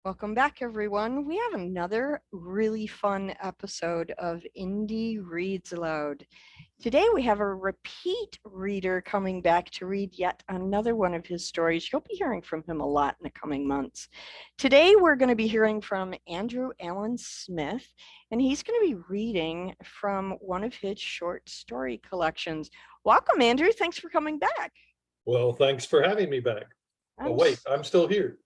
Welcome back, everyone. We have another really fun episode of Indie Reads Aloud. Today, we have a repeat reader coming back to read yet another one of his stories. You'll be hearing from him a lot in the coming months. Today, we're going to be hearing from Andrew Allen Smith, and he's going to be reading from one of his short story collections. Welcome, Andrew. Thanks for coming back. Well, thanks for having me back. Oh, I'm wait, I'm still here.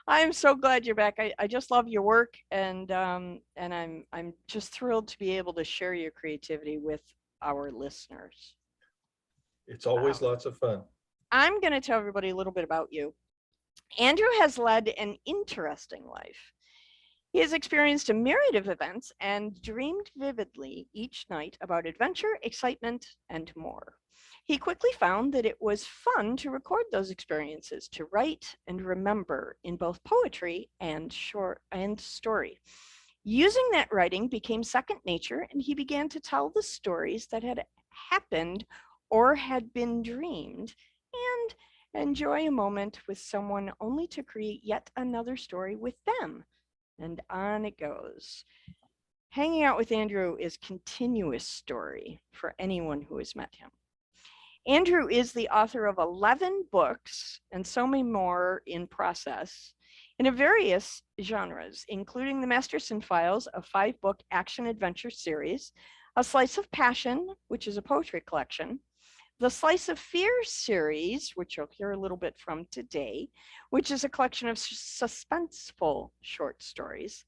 I'm so glad you're back. I just love your work, and I'm just thrilled to be able to share your creativity with our listeners. It's always lots of fun. I'm going to tell everybody a little bit about you. Andrew has led an interesting life. He has experienced a myriad of events and dreamed vividly each night about adventure, excitement, and more. He quickly found that it was fun to record those experiences, to write and remember in both poetry and story. Using that writing became second nature, and he began to tell the stories that had happened or had been dreamed, and enjoy a moment with someone only to create yet another story with them. And on it goes. Hanging out with Andrew is continuous story for anyone who has met him. Andrew is the author of 11 books and so many more in process in various genres, including the Masterson Files, a 5-book action adventure series, A Slice of Passion, which is a poetry collection, the Slice of Fear series, which you'll hear a little bit from today, which is a collection of suspenseful short stories,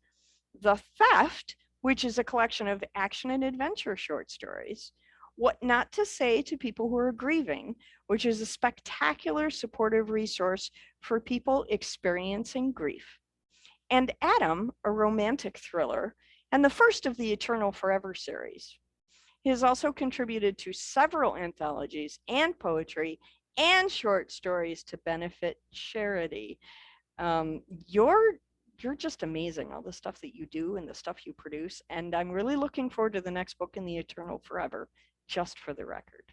The Theft, which is a collection of action and adventure short stories, What Not to Say to People Who Are Grieving, which is a spectacular supportive resource for people experiencing grief, and Adam, a romantic thriller, and the first of the Eternal Forever series. He has also contributed to several anthologies and poetry and short stories to benefit charity. You're just amazing, all the stuff that you do and the stuff you produce, and I'm really looking forward to the next book in the Eternal Forever, just for the record.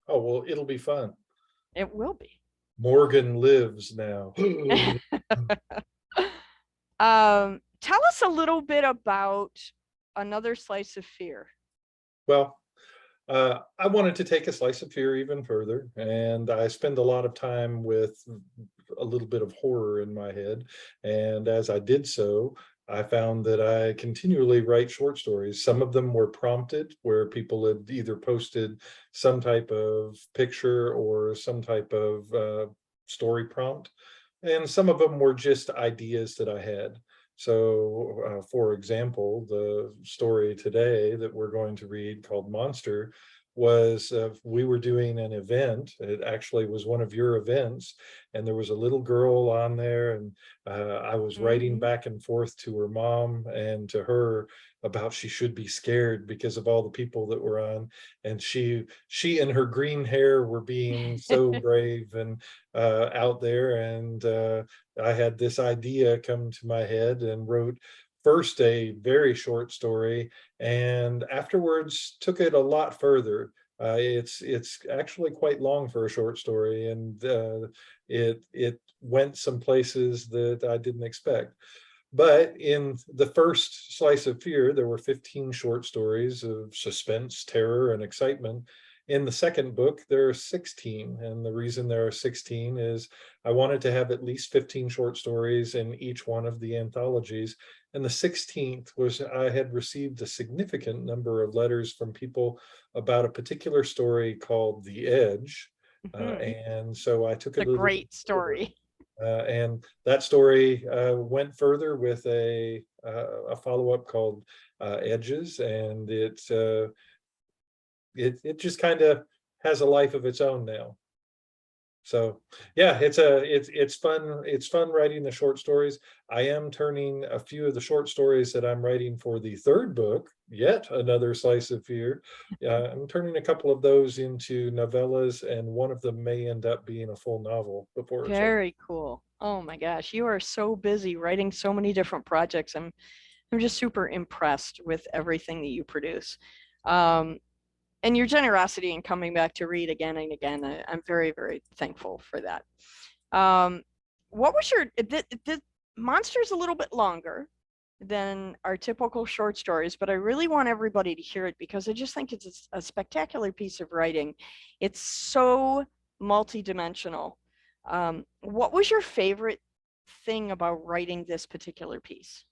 Oh, well, it'll be fun. It will be. Morgan lives now. Tell us a little bit about Another Slice of Fear. Well, I wanted to take A Slice of Fear even further, and I spend a lot of time with a little bit of horror in my head. And as I did so, I found that I continually write short stories. Some of them were prompted, where people had either posted some type of picture or some type of story prompt, and some of them were just ideas that I had. So, for example, the story today that we're going to read, called Monster, was we were doing an event. It actually was one of your events, and there was a little girl on there, and I was writing back and forth to her mom and to her about she should be scared because of all the people that were on, and she and her green hair were being so brave and out there, and I had this idea come to my head and wrote first a very short story, and afterwards took it a lot further. It's actually quite long for a short story, and it went some places that I didn't expect. But in the first Slice of Fear, there were 15 short stories of suspense, terror, and excitement. In the second book, there are 16. And the reason there are 16 is I wanted to have at least 15 short stories in each one of the anthologies. And the 16th was I had received a significant number of letters from people about a particular story called The Edge. And so I took it a A little great bit further. story. And that story went further with a follow-up called Edges, and it just kind of has a life of its own now. So yeah, it's fun. It's fun writing the short stories. I am turning a few of the short stories that I'm writing for the third book, Yet Another Slice of Fear. I'm turning a couple of those into novellas, and one of them may end up being a full novel before it's over. Very cool. Oh my gosh, you are so busy writing so many different projects. I'm just super impressed with everything that you produce. And your generosity in coming back to read again and again. I'm very, very thankful for that. What was your Monster's a little bit longer than our typical short stories, but I really want everybody to hear it because I just think it's a spectacular piece of writing. It's so multidimensional. What was your favorite thing about writing this particular piece?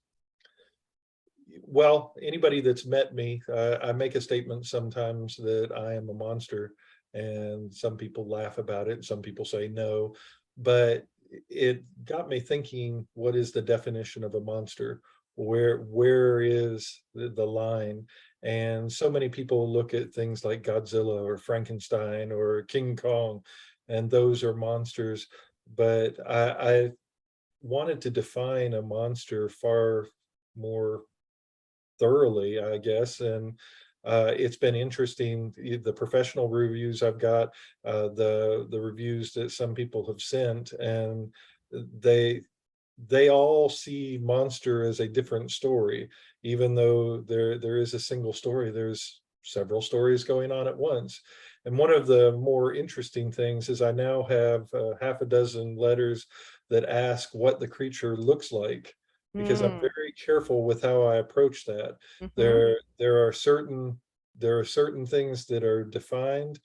Well, anybody that's met me, I make a statement sometimes that I am a monster, and some people laugh about it, and some people say no. But it got me thinking, what is the definition of a monster? Where is the line? And so many people look at things like Godzilla or Frankenstein or King Kong, and those are monsters. But I wanted to define a monster far more thoroughly, I guess. And it's been interesting, the professional reviews I've got, the reviews that some people have sent, and they they all see Monster as a different story. Even though there is a single story, there's several stories going on at once. And one of the more interesting things is I now have half a dozen letters that ask what the creature looks like, because I'm Mm, very careful with how I approach that. mm-hmm. There are certain things that are defined,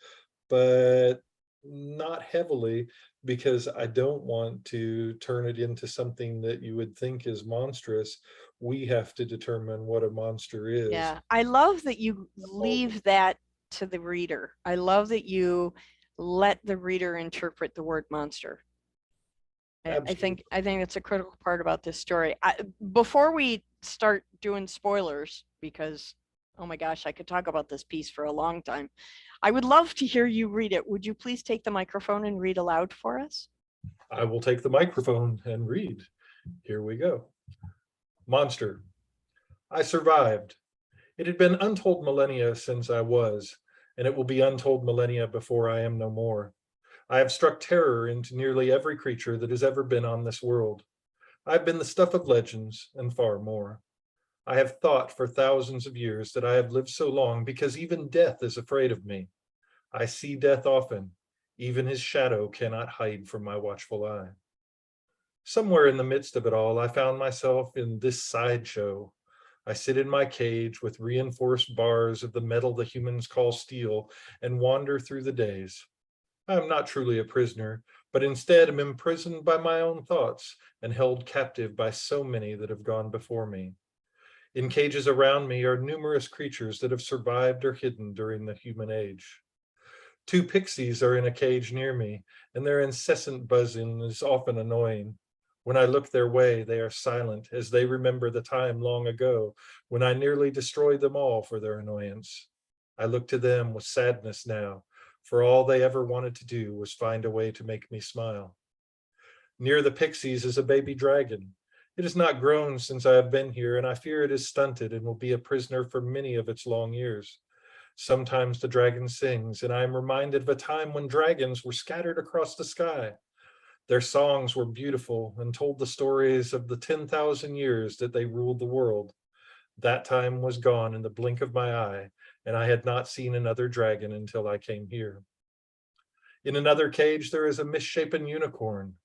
but not heavily, because I don't want to turn it into something that you would think is monstrous. We have to determine what a monster is. Yeah, I love that you leave that to the reader. I love that you let the reader interpret the word monster. Absolutely. I think that's a critical part about this story. Before we start doing spoilers, because oh my gosh, I could talk about this piece for a long time. I would love to hear you read it. Would you please take the microphone and read aloud for us? I will take the microphone and read. Here we go. Monster. I survived. It had been untold millennia since I was, and it will be untold millennia before I am no more. I have struck terror into nearly every creature that has ever been on this world. I have been the stuff of legends and far more. I have thought for thousands of years that I have lived so long because even death is afraid of me. I see death often. Even his shadow cannot hide from my watchful eye. Somewhere in the midst of it all, I found myself in this sideshow. I sit in my cage with reinforced bars of the metal the humans call steel and wander through the days. I am not truly a prisoner, but instead am imprisoned by my own thoughts and held captive by so many that have gone before me. In cages around me are numerous creatures that have survived or hidden during the human age. Two pixies are in a cage near me, and their incessant buzzing is often annoying. When I look their way, they are silent, as they remember the time long ago when I nearly destroyed them all for their annoyance. I look to them with sadness now, for all they ever wanted to do was find a way to make me smile. Near the pixies is a baby dragon. It has not grown since I have been here, and I fear it is stunted and will be a prisoner for many of its long years. Sometimes the dragon sings, and I am reminded of a time when dragons were scattered across the sky. Their songs were beautiful and told the stories of the 10,000 years that they ruled the world. That time was gone in the blink of my eye, and I had not seen another dragon until I came here. In another cage, there is a misshapen unicorn.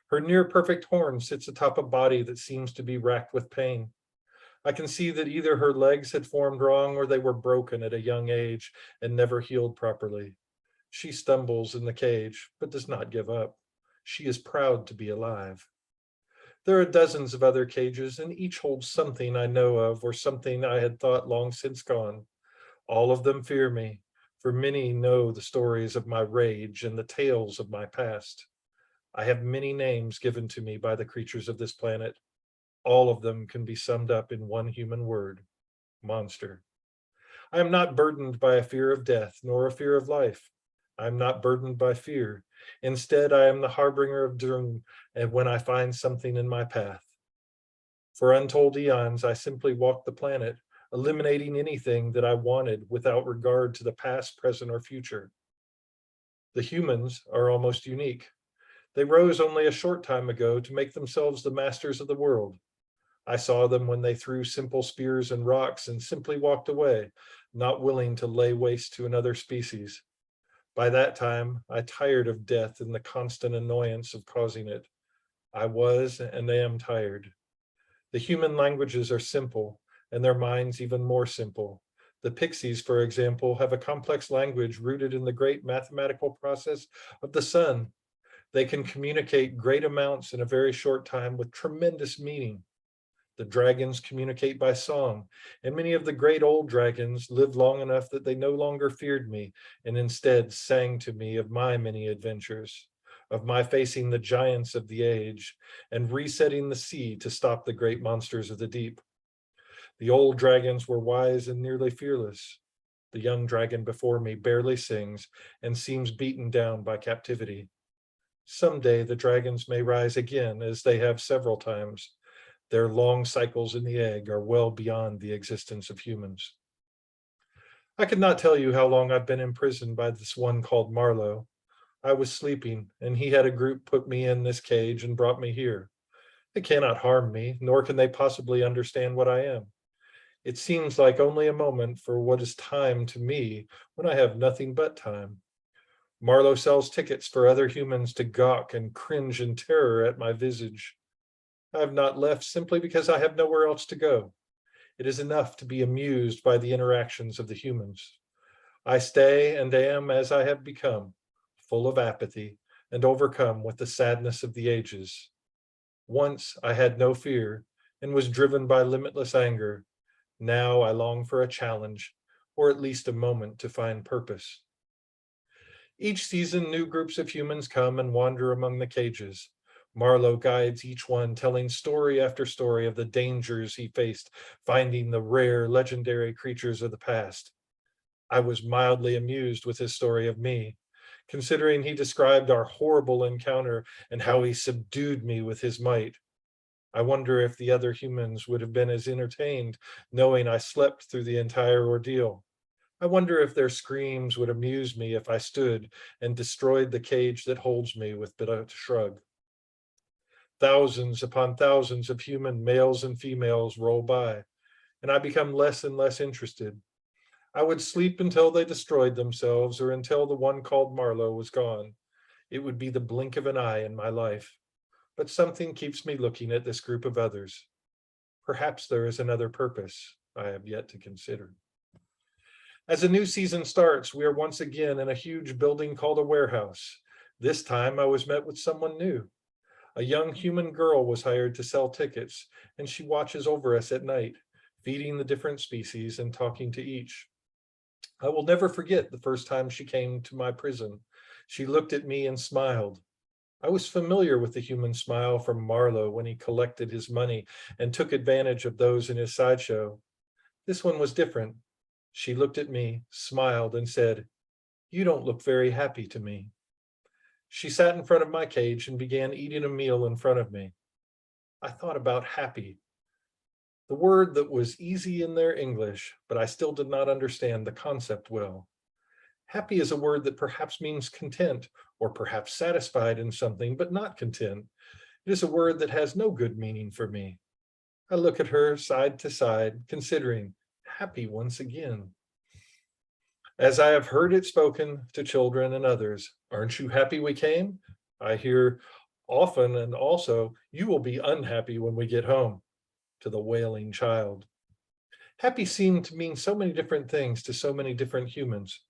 Her near perfect horn sits atop a body that seems to be racked with pain. I can see that either her legs had formed wrong or they were broken at a young age and never healed properly. She stumbles in the cage, but does not give up. She is proud to be alive. There are dozens of other cages, and each holds something I know of or something I had thought long since gone. All of them fear me, for many know the stories of my rage and the tales of my past. I have many names given to me by the creatures of this planet. All of them can be summed up in one human word: monster. I am not burdened by a fear of death, nor a fear of life. I am not burdened by fear. Instead, I am the harbinger of doom, and when I find something in my path. For untold eons, I simply walked the planet, eliminating anything that I wanted without regard to the past, present, or future. The humans are almost unique. They rose only a short time ago to make themselves the masters of the world. I saw them when they threw simple spears and rocks and simply walked away, not willing to lay waste to another species. By that time, I tired of death and the constant annoyance of causing it. I was and am tired. The human languages are simple, and their minds even more simple. The pixies, for example, have a complex language rooted in the great mathematical process of the sun. They can communicate great amounts in a very short time with tremendous meaning. The dragons communicate by song, and many of the great old dragons lived long enough that they no longer feared me and instead sang to me of my many adventures, of my facing the giants of the age and resetting the sea to stop the great monsters of the deep. The old dragons were wise and nearly fearless. The young dragon before me barely sings and seems beaten down by captivity. Someday the dragons may rise again, as they have several times. Their long cycles in the egg are well beyond the existence of humans. I could not tell you how long I've been imprisoned by this one called Marlowe. I was sleeping, and he had a group put me in this cage and brought me here. They cannot harm me, nor can they possibly understand what I am. It seems like only a moment for what is time to me when I have nothing but time. Marlowe sells tickets for other humans to gawk and cringe in terror at my visage. I have not left simply because I have nowhere else to go. It is enough to be amused by the interactions of the humans. I stay and am as I have become, full of apathy and overcome with the sadness of the ages. Once I had no fear and was driven by limitless anger. Now I long for a challenge, or at least a moment to find purpose. Each season, new groups of humans come and wander among the cages. Marlowe guides each one, telling story after story of the dangers he faced, finding the rare, legendary creatures of the past. I was mildly amused with his story of me, considering he described our horrible encounter and how he subdued me with his might. I wonder if the other humans would have been as entertained, knowing I slept through the entire ordeal. I wonder if their screams would amuse me if I stood and destroyed the cage that holds me with but a shrug. Thousands upon thousands of human males and females roll by, and I become less and less interested. I would sleep until they destroyed themselves or until the one called Marlowe was gone. It would be the blink of an eye in my life. But something keeps me looking at this group of others. Perhaps there is another purpose I have yet to consider. As a new season starts, we are once again in a huge building called a warehouse. This time I was met with someone new. A young human girl was hired to sell tickets, and she watches over us at night, feeding the different species and talking to each. I will never forget the first time she came to my prison. She looked at me and smiled. I was familiar with the human smile from Marlowe when he collected his money and took advantage of those in his sideshow. This one was different. She looked at me, smiled, and said, "You don't look very happy to me." She sat in front of my cage and began eating a meal in front of me. I thought about happy, the word that was easy in their English, but I still did not understand the concept well. Happy is a word that perhaps means content, or perhaps satisfied in something, but not content. It is a word that has no good meaning for me. I look at her side to side, considering happy once again. As I have heard it spoken to children and others, aren't you happy we came? I hear often, and also, you will be unhappy when we get home, to the wailing child. Happy seemed to mean so many different things to so many different humans.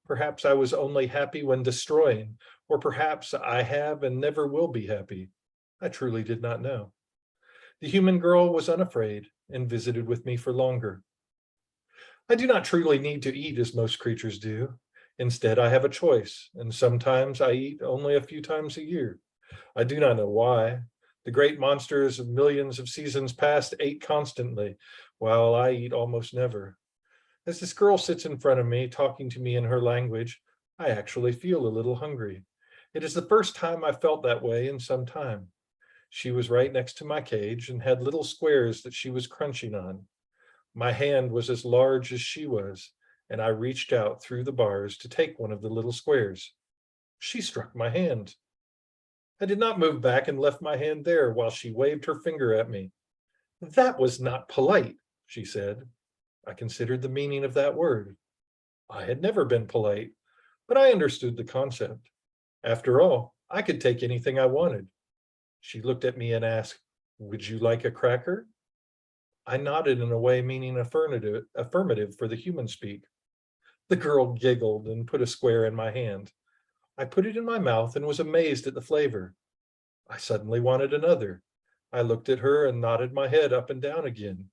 Perhaps I was only happy when destroying, or perhaps I have and never will be happy. I truly did not know. The human girl was unafraid and visited with me for longer. I do not truly need to eat as most creatures do. Instead, I have a choice, and sometimes I eat only a few times a year. I do not know why. The great monsters of millions of seasons past ate constantly, while I eat almost never. As this girl sits in front of me, talking to me in her language, I actually feel a little hungry. It is the first time I felt that way in some time. She was right next to my cage and had little squares that she was crunching on. My hand was as large as she was, and I reached out through the bars to take one of the little squares. She struck my hand. I did not move back and left my hand there while she waved her finger at me. "That was not polite," she said. I considered the meaning of that word. I had never been polite, but I understood the concept. After all, I could take anything I wanted. She looked at me and asked, "Would you like a cracker?" I nodded in a way meaning affirmative for the human speak. The girl giggled and put a square in my hand. I put it in my mouth and was amazed at the flavor. I suddenly wanted another. I looked at her and nodded my head up and down again.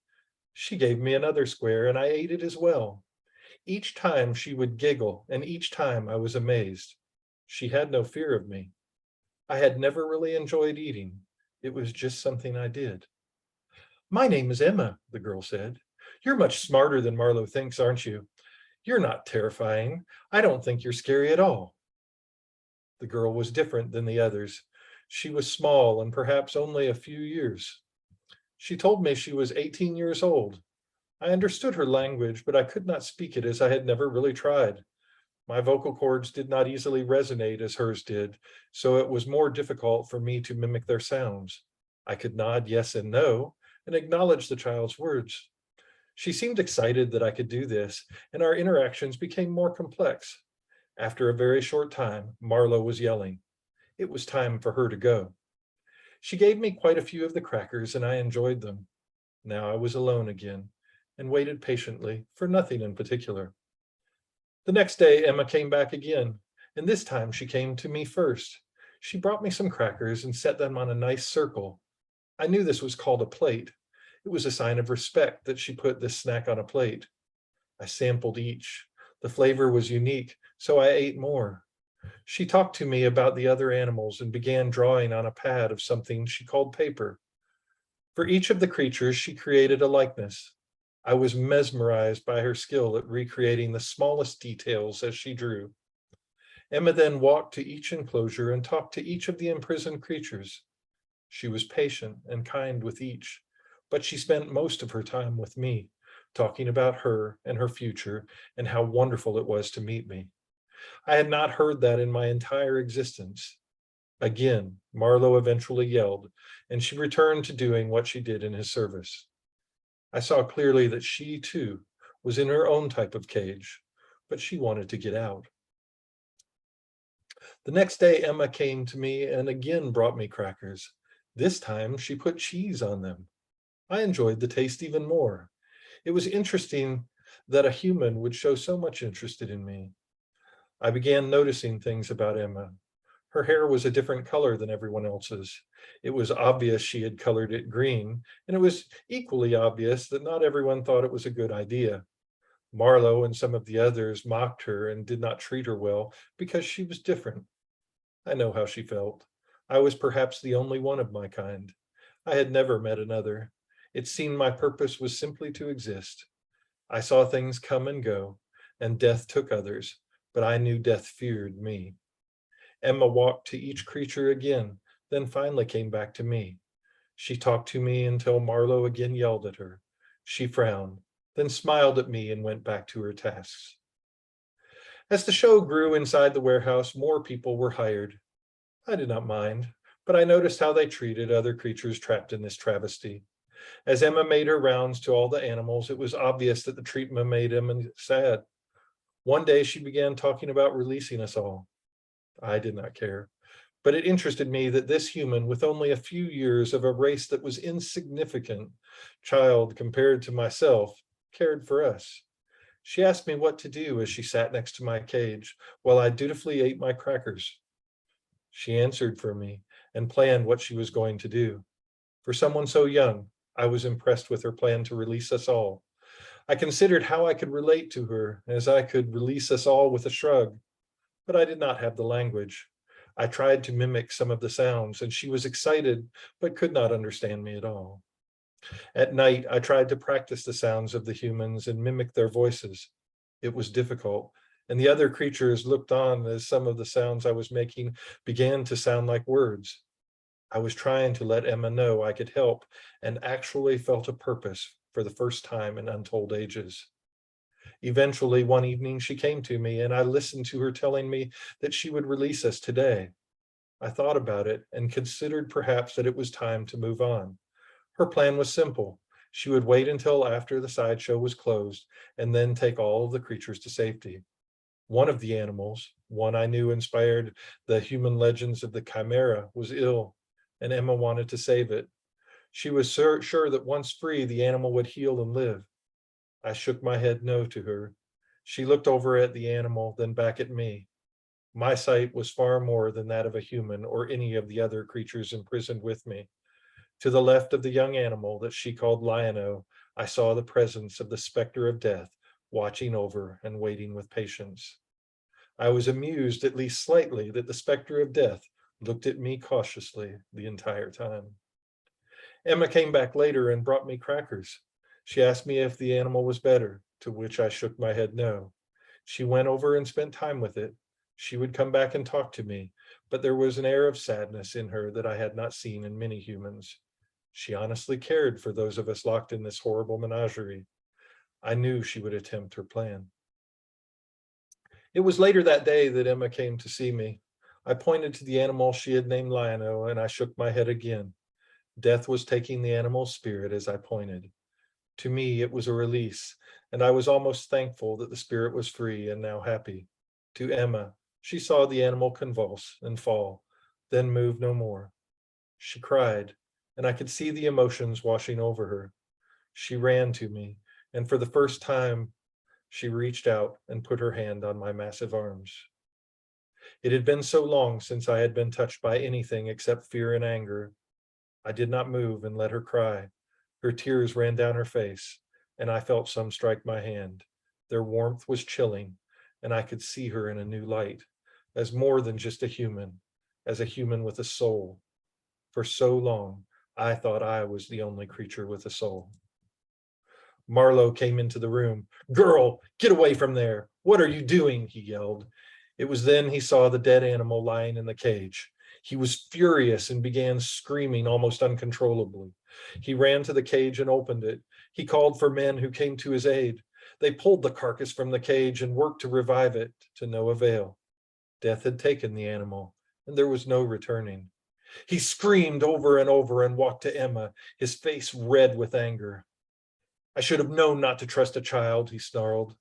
She gave me another square and I ate it as well. Each time she would giggle, and each time I was amazed. She had no fear of me. I had never really enjoyed eating. It was just something I did. "My name is Emma," the girl said. "You're much smarter than Marlowe thinks, aren't you? You're not terrifying. I don't think you're scary at all." The girl was different than the others. She was small and perhaps only a few years. She told me she was 18 years old. I understood her language, but I could not speak it as I had never really tried. My vocal cords did not easily resonate as hers did, so it was more difficult for me to mimic their sounds. I could nod yes and no and acknowledge the child's words. She seemed excited that I could do this, and our interactions became more complex. After a very short time, Marlowe was yelling. It was time for her to go. She gave me quite a few of the crackers, and I enjoyed them. Now I was alone again and waited patiently for nothing in particular. The next day, Emma came back again, and this time she came to me first. She brought me some crackers and set them on a nice circle. I knew this was called a plate. It was a sign of respect that she put this snack on a plate. I sampled each. The flavor was unique, so I ate more. She talked to me about the other animals and began drawing on a pad of something she called paper. For each of the creatures, she created a likeness. I was mesmerized by her skill at recreating the smallest details as she drew. Emma then walked to each enclosure and talked to each of the imprisoned creatures. She was patient and kind with each, but she spent most of her time with me, talking about her and her future and how wonderful it was to meet me. I had not heard that in my entire existence. Again, Marlowe eventually yelled, and she returned to doing what she did in his service. I saw clearly that she, too, was in her own type of cage, but she wanted to get out. The next day, Emma came to me and again brought me crackers. This time, she put cheese on them. I enjoyed the taste even more. It was interesting that a human would show so much interest in me. I began noticing things about Emma. Her hair was a different color than everyone else's. It was obvious she had colored it green, and it was equally obvious that not everyone thought it was a good idea. Marlowe and some of the others mocked her and did not treat her well because she was different. I know how she felt. I was perhaps the only one of my kind. I had never met another. It seemed my purpose was simply to exist. I saw things come and go, and death took others, but I knew death feared me. Emma walked to each creature again, then finally came back to me. She talked to me until Marlowe again yelled at her. She frowned, then smiled at me and went back to her tasks. As the show grew inside the warehouse, more people were hired. I did not mind, but I noticed how they treated other creatures trapped in this travesty. As Emma made her rounds to all the animals, it was obvious that the treatment made Emma sad. One day she began talking about releasing us all. I did not care, but it interested me that this human, with only a few years of a race that was insignificant, child compared to myself, cared for us. She asked me what to do as she sat next to my cage while I dutifully ate my crackers. She answered for me and planned what she was going to do. For someone so young, I was impressed with her plan to release us all. I considered how I could relate to her, as I could release us all with a shrug, but I did not have the language. I tried to mimic some of the sounds, and she was excited, but could not understand me at all. At night, I tried to practice the sounds of the humans and mimic their voices. It was difficult, and the other creatures looked on as some of the sounds I was making began to sound like words. I was trying to let Emma know I could help and actually felt a purpose for the first time in untold ages. Eventually, one evening, she came to me and I listened to her telling me that she would release us today. I thought about it and considered perhaps that it was time to move on. Her plan was simple. She would wait until after the sideshow was closed and then take all of the creatures to safety. One of the animals, one I knew inspired the human legends of the Chimera, was ill. and Emma wanted to save it. She was sure that once free, the animal would heal and live. I shook my head no to her. She looked over at the animal, then back at me. My sight was far more than that of a human or any of the other creatures imprisoned with me. To the left of the young animal that she called Lion-O, I saw the presence of the specter of death watching over and waiting with patience. I was amused, at least slightly, that the specter of death looked at me cautiously the entire time. Emma came back later and brought me crackers. She asked me if the animal was better, to which I shook my head no. She went over and spent time with it. She would come back and talk to me, but there was an air of sadness in her that I had not seen in many humans. She honestly cared for those of us locked in this horrible menagerie. I knew she would attempt her plan. It was later that day that Emma came to see me. I pointed to the animal she had named Lion-O, and I shook my head again. Death was taking the animal's spirit as I pointed. To me, it was a release, and I was almost thankful that the spirit was free and now happy. To Emma, she saw the animal convulse and fall, then move no more. She cried, and I could see the emotions washing over her. She ran to me, and for the first time, she reached out and put her hand on my massive arms. It had been so long since I had been touched by anything except fear and anger. I did not move and let her cry. Her tears ran down her face, and I felt some strike my hand. Their warmth was chilling, and I could see her in a new light, as more than just a human, as a human with a soul. For so long, I thought I was the only creature with a soul. Marlowe came into the room. "Girl, get away from there. What are you doing?" he yelled. It was then he saw the dead animal lying in the cage. He was furious and began screaming almost uncontrollably. He ran to the cage and opened it. He called for men who came to his aid. They pulled the carcass from the cage and worked to revive it, to no avail. Death had taken the animal, and there was no returning. He screamed over and over and walked to Emma, his face red with anger. "I should have known not to trust a child," he snarled.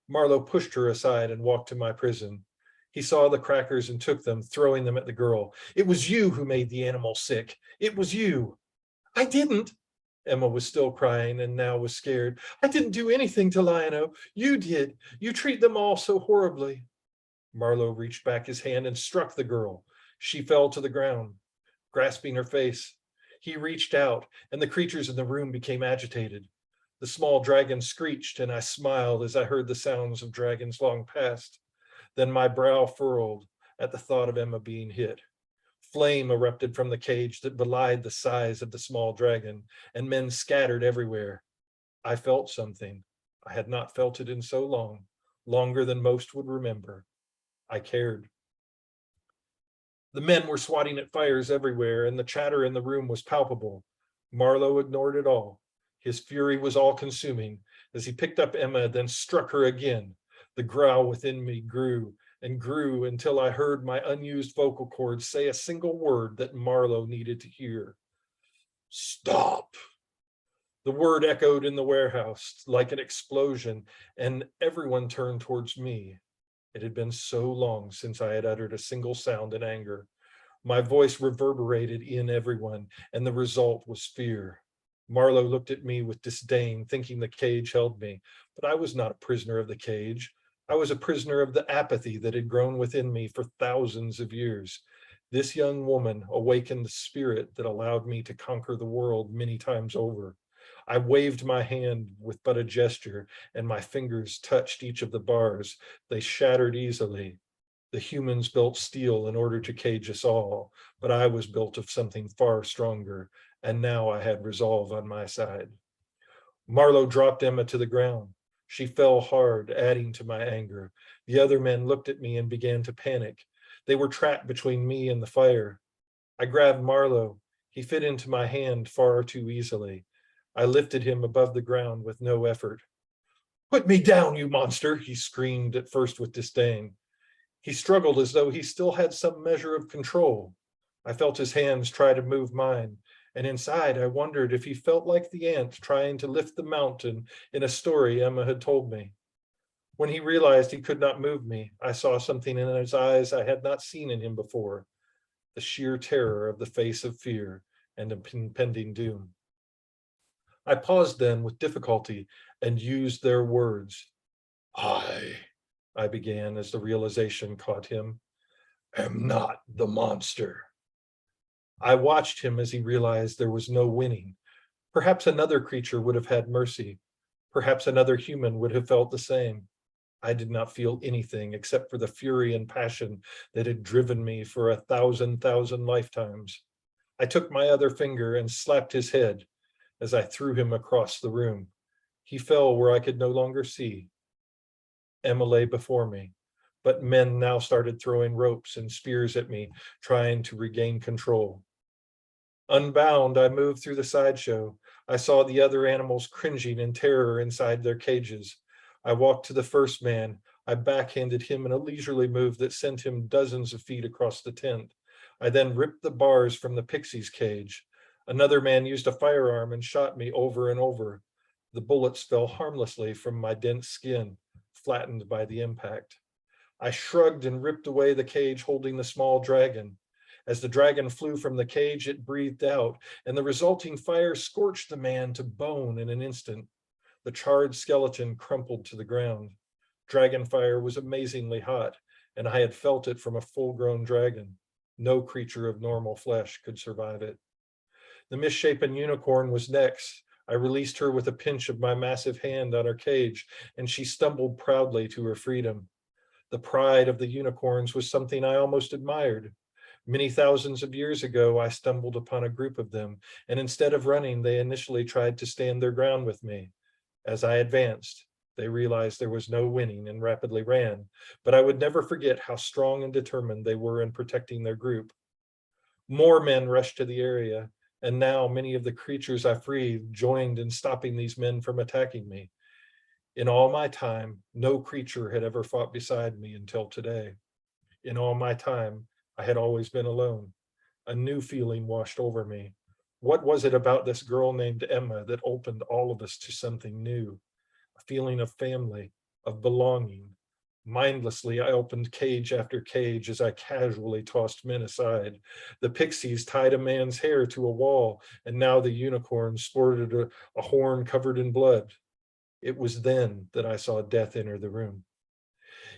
Marlowe pushed her aside and walked to my prison. He saw the crackers and took them, throwing them at the girl. "It was you who made the animal sick. It was you." "I didn't." Emma was still crying and now was scared. "I didn't do anything to Lion-O. You did. You treat them all so horribly." Marlowe reached back his hand and struck the girl. She fell to the ground, grasping her face. He reached out, and the creatures in the room became agitated. The small dragon screeched, and I smiled as I heard the sounds of dragons long past. Then my brow furrowed at the thought of Emma being hit. Flame erupted from the cage that belied the size of the small dragon, and men scattered everywhere. I felt something. I had not felt it in so long, longer than most would remember. I cared. The men were swatting at fires everywhere, and the chatter in the room was palpable. Marlowe ignored it all. His fury was all-consuming as he picked up Emma, then struck her again. The growl within me grew and grew until I heard my unused vocal cords say a single word that Marlowe needed to hear. "Stop." The word echoed in the warehouse like an explosion, and everyone turned towards me. It had been so long since I had uttered a single sound in anger. My voice reverberated in everyone, and the result was fear. Marlowe looked at me with disdain, thinking the cage held me, but I was not a prisoner of the cage. I was a prisoner of the apathy that had grown within me for thousands of years. This young woman awakened the spirit that allowed me to conquer the world many times over. I waved my hand with but a gesture, and my fingers touched each of the bars. They shattered easily. The humans built steel in order to cage us all, but I was built of something far stronger, and now I had resolve on my side. Marlowe dropped Emma to the ground. She fell hard, adding to my anger. The other men looked at me and began to panic. They were trapped between me and the fire. I grabbed Marlowe. He fit into my hand far too easily. I lifted him above the ground with no effort. "Put me down, you monster," he screamed, at first with disdain. He struggled as though he still had some measure of control. I felt his hands try to move mine, and inside I wondered if he felt like the ant trying to lift the mountain in a story Emma had told me. When he realized he could not move me, I saw something in his eyes I had not seen in him before. the sheer terror of the face of fear and impending doom. I paused then with difficulty and used their words. I began as the realization caught him, am not the monster. I watched him as he realized there was no winning. Perhaps another creature would have had mercy. Perhaps another human would have felt the same. I did not feel anything except for the fury and passion that had driven me for 1,000 lifetimes. I took my other finger and slapped his head as I threw him across the room. He fell where I could no longer see. Emma lay before me, but men now started throwing ropes and spears at me, trying to regain control. Unbound, I moved through the sideshow. I saw the other animals cringing in terror inside their cages. I walked to the first man. I backhanded him in a leisurely move that sent him dozens of feet across the tent. I then ripped the bars from the pixie's cage. Another man used a firearm and shot me over and over. The bullets fell harmlessly from my dense skin, flattened by the impact. I shrugged and ripped away the cage holding the small dragon. As the dragon flew from the cage, it breathed out, and the resulting fire scorched the man to bone in an instant. The charred skeleton crumpled to the ground. Dragon fire was amazingly hot, and I had felt it from a full-grown dragon. No creature of normal flesh could survive it. The misshapen unicorn was next. I released her with a pinch of my massive hand on her cage, and she stumbled proudly to her freedom. The pride of the unicorns was something I almost admired. Many thousands of years ago, I stumbled upon a group of them, and instead of running, they initially tried to stand their ground with me. As I advanced, they realized there was no winning and rapidly ran, but I would never forget how strong and determined they were in protecting their group. More men rushed to the area, and now many of the creatures I freed joined in stopping these men from attacking me. In all my time, no creature had ever fought beside me until today. In all my time, I had always been alone. A new feeling washed over me. What was it about this girl named Emma that opened all of us to something new? A feeling of family, of belonging. Mindlessly, I opened cage after cage as I casually tossed men aside. The pixies tied a man's hair to a wall, and now the unicorn sported a horn covered in blood. It was then that I saw death enter the room.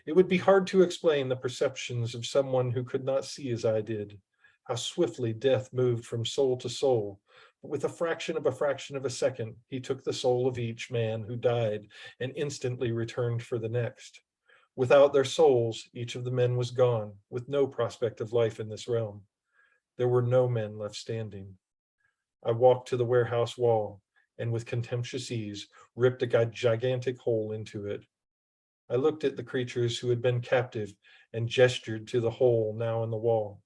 It would be hard to explain the perceptions of someone who could not see as I did, how swiftly death moved from soul to soul. But with a fraction of a second, he took the soul of each man who died and instantly returned for the next. Without their souls, each of the men was gone, with no prospect of life in this realm. There were no men left standing. I walked to the warehouse wall and with contemptuous ease ripped a gigantic hole into it. I looked at the creatures who had been captive and gestured to the hole now in the wall.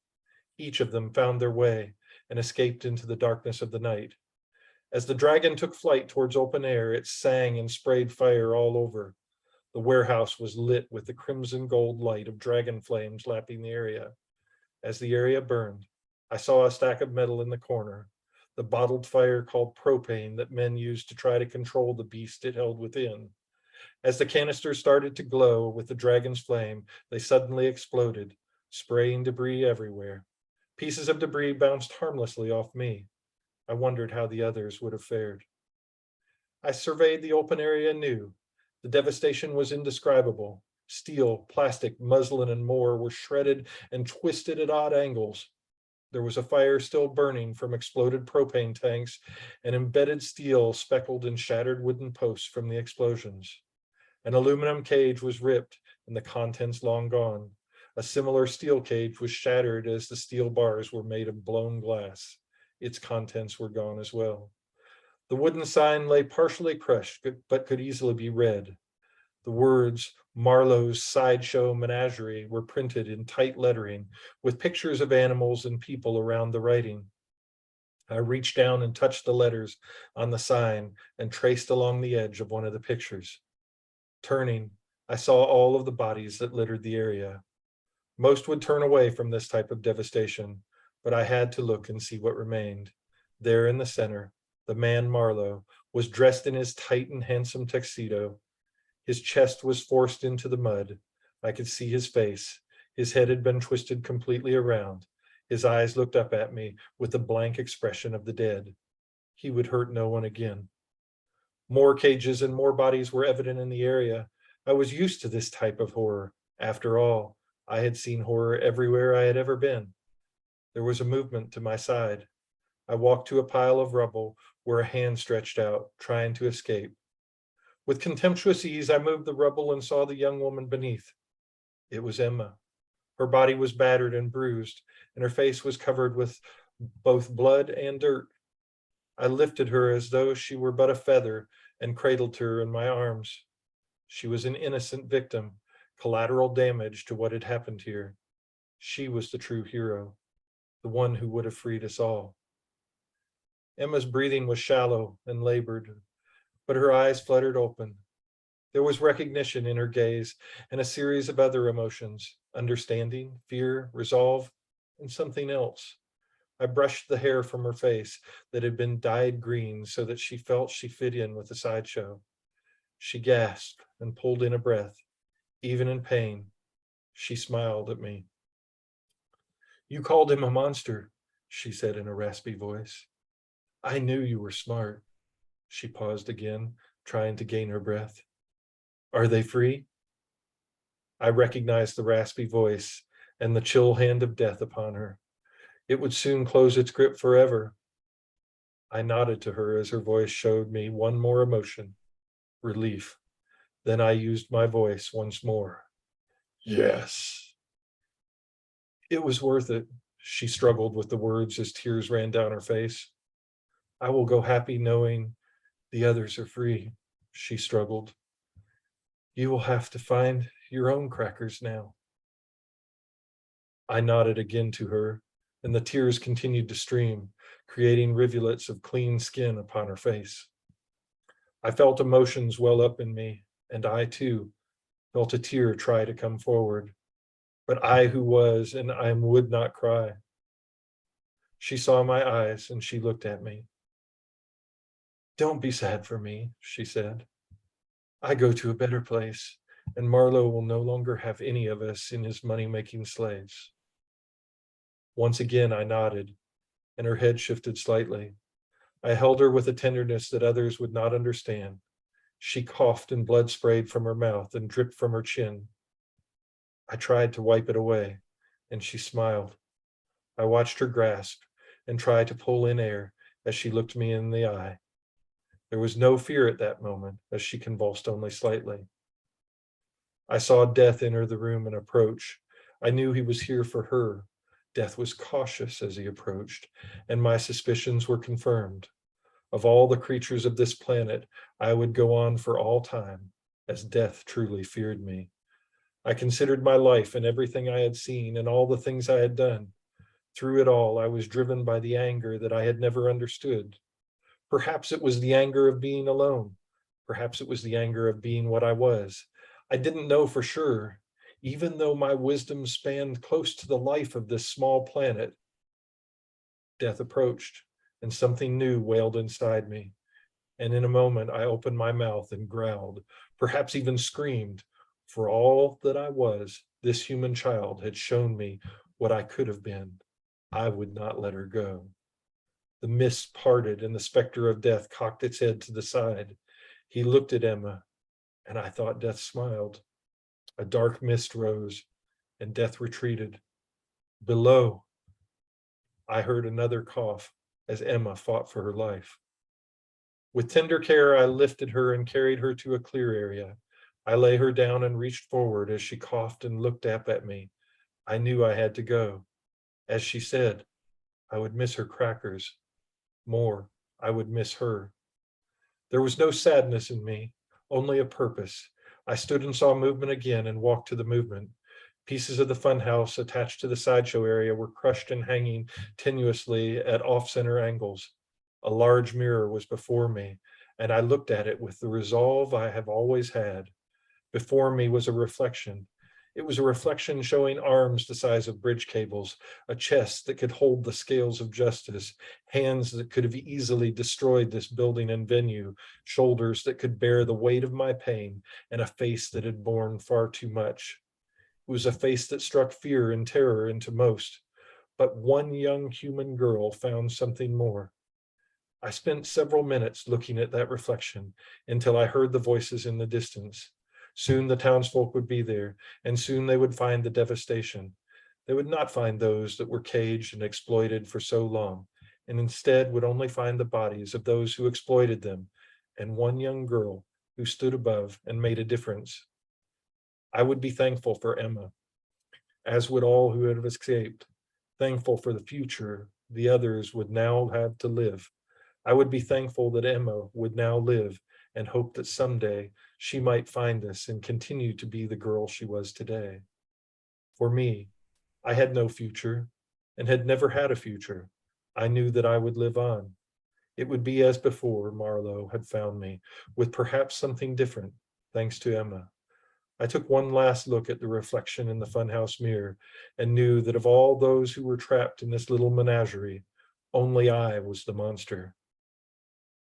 Each of them found their way and escaped into the darkness of the night. As the dragon took flight towards open air, it sang and sprayed fire all over. The warehouse was lit with the crimson gold light of dragon flames lapping the area. As the area burned, I saw a stack of metal in the corner, the bottled fire called propane that men used to try to control the beast it held within. As the canisters started to glow with the dragon's flame, they suddenly exploded, spraying debris everywhere. Pieces of debris bounced harmlessly off me. I wondered how the others would have fared. I surveyed the open area anew. The devastation was indescribable. Steel, plastic, muslin, and more were shredded and twisted at odd angles. There was a fire still burning from exploded propane tanks and embedded steel speckled in shattered wooden posts from the explosions. An aluminum cage was ripped and the contents long gone. A similar steel cage was shattered as the steel bars were made of blown glass. Its contents were gone as well. The wooden sign lay partially crushed, but could easily be read. The words Marlowe's Sideshow Menagerie were printed in tight lettering with pictures of animals and people around the writing. I reached down and touched the letters on the sign and traced along the edge of one of the pictures. Turning, I saw all of the bodies that littered the area. Most would turn away from this type of devastation, but I had to look and see what remained. There in the center, the man Marlowe was dressed in his tight and handsome tuxedo. His chest was forced into the mud. I could see his face. His head had been twisted completely around. His eyes looked up at me with the blank expression of the dead. He would hurt no one again. More cages and more bodies were evident in the area. I was used to this type of horror. After all, I had seen horror everywhere I had ever been. There was a movement to my side. I walked to a pile of rubble where a hand stretched out, trying to escape. With contemptuous ease, I moved the rubble and saw the young woman beneath. It was Emma. Her body was battered and bruised, and her face was covered with both blood and dirt. I lifted her as though she were but a feather and cradled her in my arms. She was an innocent victim, collateral damage to what had happened here. She was the true hero, the one who would have freed us all. Emma's breathing was shallow and labored, but her eyes fluttered open. There was recognition in her gaze and a series of other emotions, understanding, fear, resolve, and something else. I brushed the hair from her face that had been dyed green so that she felt she fit in with the sideshow. She gasped and pulled in a breath. Even in pain, she smiled at me. "You called him a monster," she said in a raspy voice. "I knew you were smart." She paused again, trying to gain her breath. "Are they free?" I recognized the raspy voice and the chill hand of death upon her. It would soon close its grip forever. I nodded to her as her voice showed me one more emotion, relief. Then I used my voice once more. "Yes." It was worth it. She struggled with the words as tears ran down her face. "I will go happy knowing the others are free," she struggled. "You will have to find your own crackers now." I nodded again to her, and the tears continued to stream, creating rivulets of clean skin upon her face. I felt emotions well up in me, and I too felt a tear try to come forward. But I who was and I would not cry. She saw my eyes and she looked at me. "Don't be sad for me," she said. "I go to a better place, and Marlowe will no longer have any of us in his money-making slaves." Once again I nodded, and her head shifted slightly. I held her with a tenderness that others would not understand. She coughed and blood sprayed from her mouth and dripped from her chin. I tried to wipe it away, and she smiled. I watched her grasp and try to pull in air as she looked me in the eye. There was no fear at that moment, as she convulsed only slightly. I saw death enter the room and approach. I knew he was here for her. Death was cautious as he approached, and my suspicions were confirmed. Of all the creatures of this planet, I would go on for all time, as death truly feared me. I considered my life and everything I had seen and all the things I had done. Through it all, I was driven by the anger that I had never understood. Perhaps it was the anger of being alone. Perhaps it was the anger of being what I was. I didn't know for sure, even though my wisdom spanned close to the life of this small planet. Death approached, and something new wailed inside me. And in a moment, I opened my mouth and growled, perhaps even screamed. For all that I was, this human child had shown me what I could have been. I would not let her go. The mist parted and the specter of death cocked its head to the side. He looked at Emma, and I thought death smiled. A dark mist rose, and death retreated. Below, I heard another cough as Emma fought for her life. With tender care, I lifted her and carried her to a clear area. I lay her down and reached forward as she coughed and looked up at me. I knew I had to go. As she said, I would miss her crackers. More, I would miss her. There was no sadness in me, only a purpose. I stood and saw movement again and walked to the movement. Pieces of the funhouse attached to the sideshow area were crushed and hanging tenuously at off-center angles. A large mirror was before me, and I looked at it with the resolve I have always had. Before me was a reflection. It was a reflection showing arms the size of bridge cables, a chest that could hold the scales of justice, hands that could have easily destroyed this building and venue, shoulders that could bear the weight of my pain, and a face that had borne far too much. It was a face that struck fear and terror into most. but one young human girl found something more. I spent several minutes looking at that reflection until I heard the voices in the distance. Soon the townsfolk would be there, and soon they would find the devastation. They would not find those that were caged and exploited for so long, and instead would only find the bodies of those who exploited them, and one young girl who stood above and made a difference. I would be thankful for Emma, as would all who had escaped, thankful for the future the others would now have to live. I would be thankful that Emma would now live and hope that someday she might find this and continue to be the girl she was today. For me, I had no future and had never had a future. I knew that I would live on. It would be as before Marlowe had found me, with perhaps something different, thanks to Emma. I took one last look at the reflection in the funhouse mirror and knew that of all those who were trapped in this little menagerie, only I was the monster.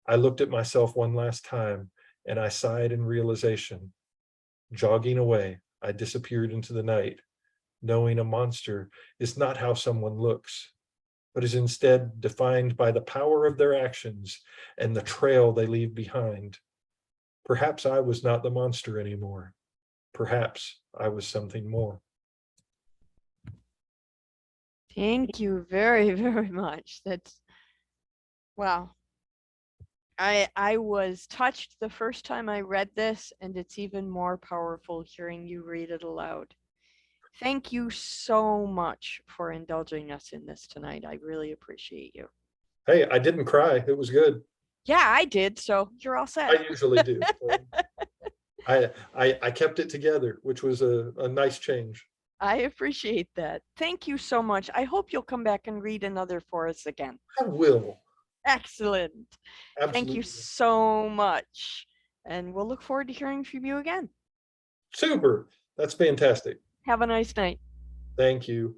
I looked at myself one last time and I sighed in realization. Jogging away, I disappeared into the night, knowing a monster is not how someone looks, but is instead defined by the power of their actions and the trail they leave behind. Perhaps I was not the monster anymore. Perhaps I was something more. Thank you very, very much. That's wow. I was touched the first time I read this, and it's even more powerful hearing you read it aloud. Thank you so much for indulging us in this tonight. I really appreciate you. Hey, I didn't cry. It was good. Yeah, I did, so you're all set. I usually do. I kept it together, which was a nice change. I appreciate that. Thank you so much. I hope you'll come back and read another for us again. I will. Excellent. Thank you Absolutely. so much. And we'll look forward to hearing from you again. Super. That's fantastic. Have a nice night. Thank you.